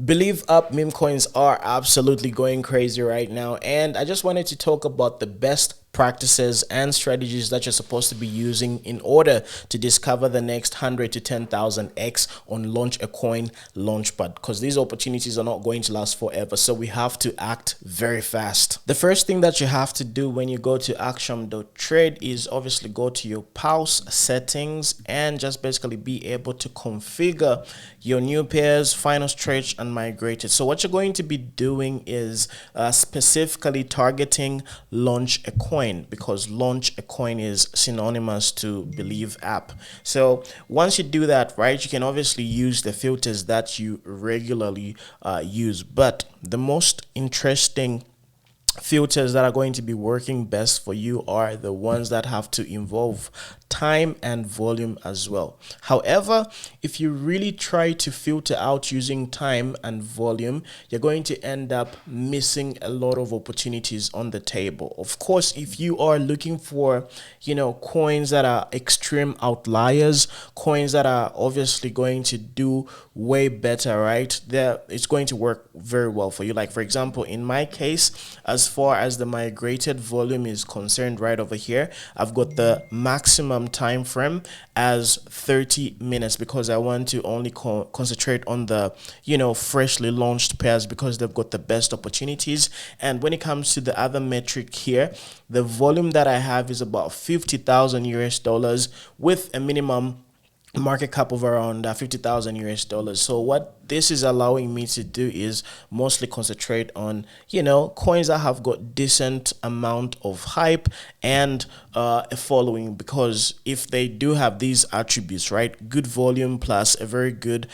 Believe up, meme coins are absolutely going crazy right now, and I just wanted to talk about the best practices and strategies that you're supposed to be using in order to discover the next 100 to 10,000x on Launch a Coin Launchpad, because these opportunities are not going to last forever, so we have to act very fast. The first thing that you have to do when you go to Axiom.trade is obviously go to your pause settings and just basically be able to configure your new pairs, final stretch, and migrated. So what you're going to be doing is specifically targeting Launch a Coin, because Launch a Coin is synonymous to Believe app. So once you do that, right, you can obviously use the filters that you regularly use, but the most interesting filters that are going to be working best for you are the ones that have to involve time and volume as well. However, if you really try to filter out using time and volume, you're going to end up missing a lot of opportunities on the table. Of course, if you are looking for, coins that are extreme outliers, coins that are obviously going to do way better, right? There, it's going to work very well for you. Like for example, in my case, as far as the migrated volume is concerned, right over here, I've got the maximum time frame as 30 minutes because I want to only concentrate on the freshly launched pairs because they've got the best opportunities. And when it comes to the other metric here, the volume that I have is about 50,000 US dollars with a minimum market cap of around 50,000 US dollars. So what this is allowing me to do is mostly concentrate on coins that have got decent amount of hype and a following, because if they do have these attributes, right, good volume plus a very good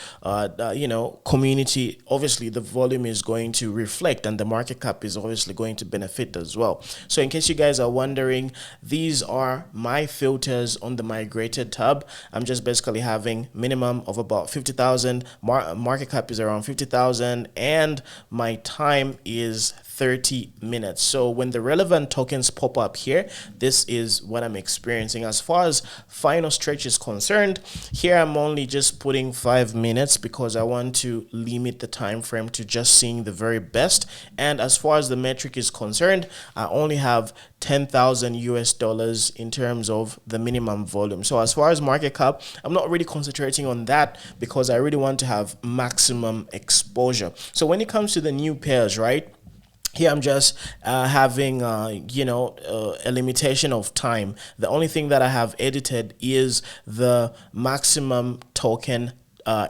community, obviously the volume is going to reflect and the market cap is obviously going to benefit as well. So in case you guys are wondering, these are my filters on the migrated tab. I'm just basically having minimum of about 50,000, market cap is around 50,000, and my time is 30 minutes. So when the relevant tokens pop up here, this is what I'm experiencing. As far as final stretch is concerned, here I'm only just putting 5 minutes because I want to limit the time frame to just seeing the very best. And as far as the metric is concerned, I only have 10,000 US dollars in terms of the minimum volume. So as far as market cap, I'm not really concentrating on that because I really want to have maximum exposure. So when it comes to the new pairs, right, here I'm just having a limitation of time. The only thing that I have edited is the maximum token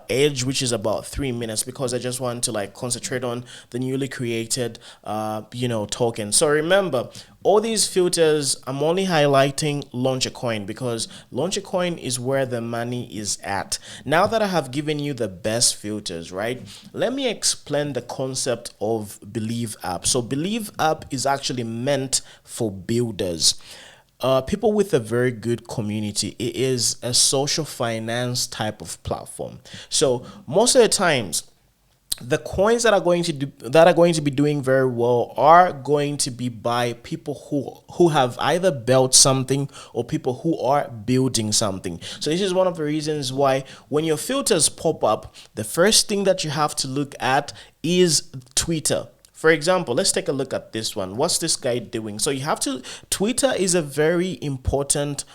age, which is about 3 minutes, because I just want to concentrate on the newly created token. So remember, all these filters, I'm only highlighting Launch a Coin because Launch a Coin is where the money is at. Now that I have given you the best filters, right, let me explain the concept of Believe app. So Believe app is actually meant for builders. People with a very good community. It is a social finance type of platform. So most of the times, the coins that are going to be doing very well are going to be by people who have either built something or people who are building something. So this is one of the reasons why when your filters pop up, the first thing that you have to look at is Twitter. For example, let's take a look at this one. What's this guy doing? So you have to, Twitter is a very important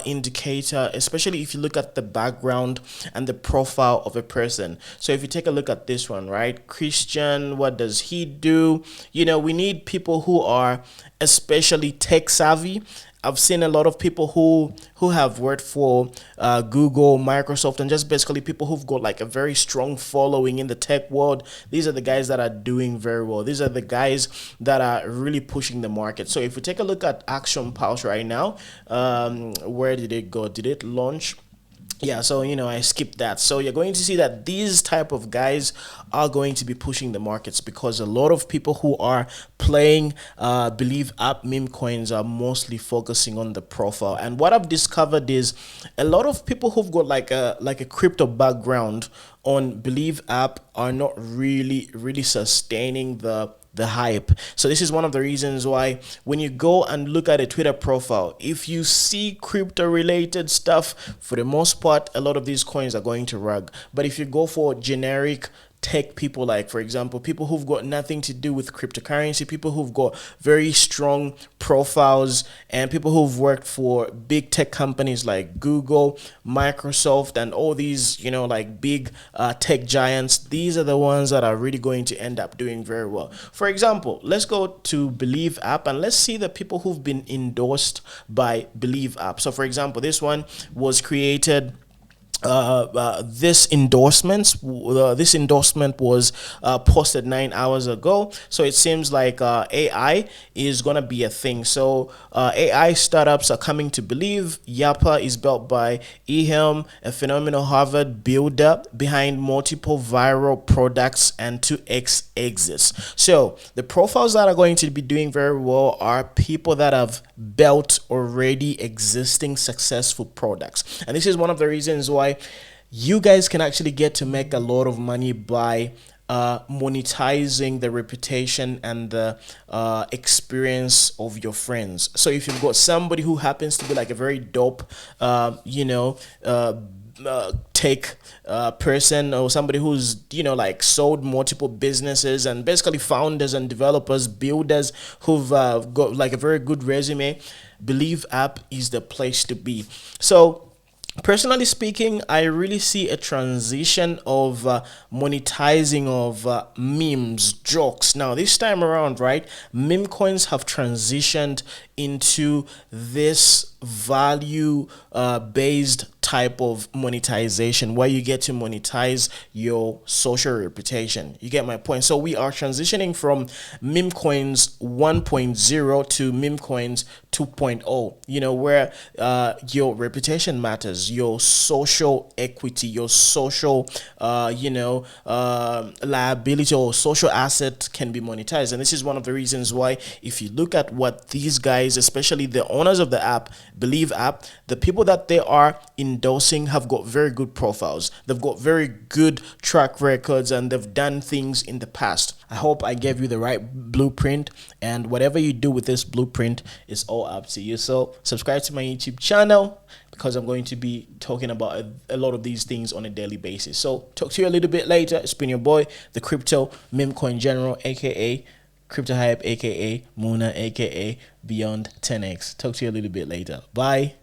indicator, especially if you look at the background and the profile of a person. So if you take a look at this one, right? Christian, what does he do? We need people who are especially tech savvy. I've seen a lot of people who have worked for Google, Microsoft, and just basically people who've got a very strong following in the tech world. These are the guys that are doing very well. These are the guys that are really pushing the market. So if we take a look at Axiom Pulse right now, where did it go? Did it launch? Yeah, so I skipped that. So you're going to see that these type of guys are going to be pushing the markets because a lot of people who are playing Believe app meme coins are mostly focusing on the profile. And what I've discovered is a lot of people who've got like a crypto background on Believe app are not really sustaining the hype. So this is one of the reasons why when you go and look at a Twitter profile, if you see crypto related stuff, for the most part, a lot of these coins are going to rug. But if you go for generic tech people, like for example people who've got nothing to do with cryptocurrency, people who've got very strong profiles, and people who've worked for big tech companies like Google, Microsoft, and all these, you know, like big tech giants. These are the ones that are really going to end up doing very well. For example, let's go to Believe app and let's see the people who've been endorsed by Believe app. So for example, this one was created, this endorsement was posted 9 hours ago. So it seems like AI is gonna be a thing. So AI startups are coming to Believe. Yappa is built by Axiom, a phenomenal Harvard builder behind multiple viral products and 2x exits. So the profiles that are going to be doing very well are people that have built already existing successful products, and this is one of the reasons why you guys can actually get to make a lot of money by monetizing the reputation and the experience of your friends. So if you've got somebody who happens to be like a very dope tech person, or somebody who's, you know, like sold multiple businesses, and basically founders and developers, builders who've got like a very good resume, Believe app is the place to be. So personally speaking, I really see a transition of monetizing of memes, jokes. Now this time around, right, meme coins have transitioned into this value based type of monetization where you get to monetize your social reputation. You get my point? So we are transitioning from meme coins 1.0 to meme coins 2.0, you know, where your reputation matters, your social equity, your social liability or social asset can be monetized. And this is one of the reasons why, if you look at what these guys, especially the owners of the app, Believe app, the people that they are endorsing have got very good profiles. They've got very good track records, and they've done things in the past. I hope I gave you the right blueprint, and whatever you do with this blueprint is all up to you. So subscribe to my YouTube channel, because I'm going to be talking about a lot of these things on a daily basis. So talk to you a little bit later. It's been your boy, the crypto meme coin general, aka CryPTOHYPE, aka Muna, aka Beyond 10x. Talk to you a little bit later. Bye.